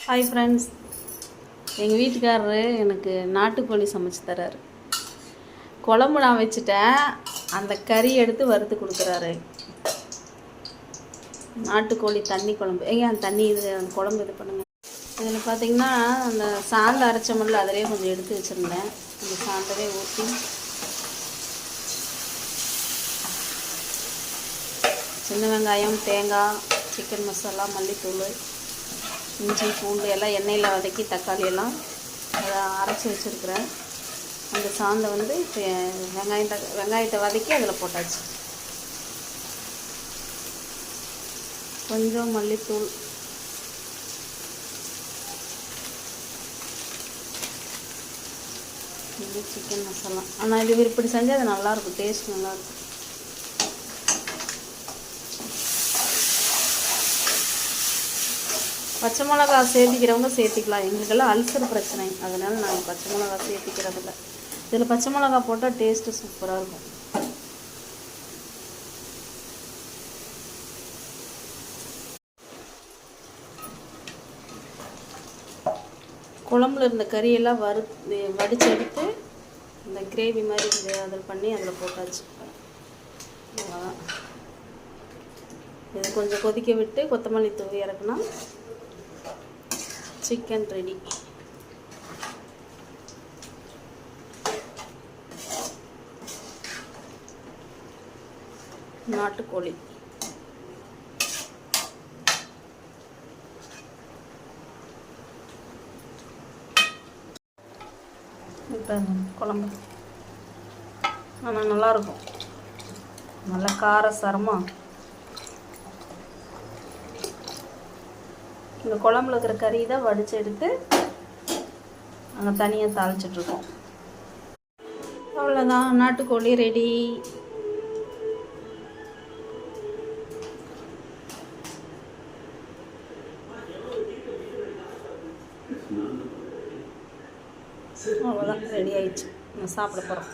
Hi friends, எங்கள் வீட்டுக்காரரு எனக்கு நாட்டுக்கோழி சமைச்சு தராரு. குழம்பு நான் வச்சுட்டேன், அந்த கறி எடுத்து வறுத்து கொடுக்குறாரு. நாட்டுக்கோழி தண்ணி குழம்பு. அந்த தண்ணி இது அந்த குழம்பு இது பண்ணுங்க. இதில் பார்த்தீங்கன்னா அந்த சாந்தை அரைச்ச முள்ள அதிலே கொஞ்சம் எடுத்து வச்சுருந்தேன். அந்த சாந்தவே ஊற்றி சின்ன வெங்காயம், தேங்காய், சிக்கன் மசாலா, மல்லித்தூள், இஞ்சி, பூண்டு எல்லாம் எண்ணெயில் வதக்கி தக்காளி எல்லாம் அதை அரைச்சி வச்சுருக்கிறேன். அந்த சாந்தை வந்து வெங்காயத்தை வதக்கி அதில் போட்டாச்சு. கொஞ்சம் மல்லித்தூள், இது சிக்கன் மசாலா. ஆனால் இது இப்படி செஞ்சால் அது நல்லாயிருக்கும், டேஸ்ட் நல்லாயிருக்கும். பச்சை மிளகா சேர்த்திக்கிறவங்க சேர்த்திக்கலாம். எங்களுக்கெல்லாம் அல்சர் பிரச்சனை, அதனால் நாங்கள் பச்சை மிளகா சேர்த்திக்கிறதில்ல. இதில் பச்சை மிளகா போட்டால் டேஸ்ட்டு சூப்பராக இருக்கும். குழம்புல இருந்த கறியெல்லாம் வடித்து எடுத்து இந்த கிரேவி மாதிரி அதில் பண்ணி அதில் போட்டாச்சு. இது கொஞ்சம் கொதிக்க விட்டு கொத்தமல்லி தூவி இறக்குனா சிக்கன் ரெடி. நாட்டுக்கோழி இப்போ குழம்பு ஆனால் நல்லாயிருக்கும், நல்லா காரசாரமாக. இந்த குழம்புல இருக்கிற கறி தான் வடித்து எடுத்து அங்கே தனியாக தாளிச்சிட்ருக்கோம். அவ்வளோதான், நாட்டுக்கோழி ரெடி. அவ்வளோதான், ரெடி ஆயிடுச்சு. நான் சாப்பிட போகிறோம்.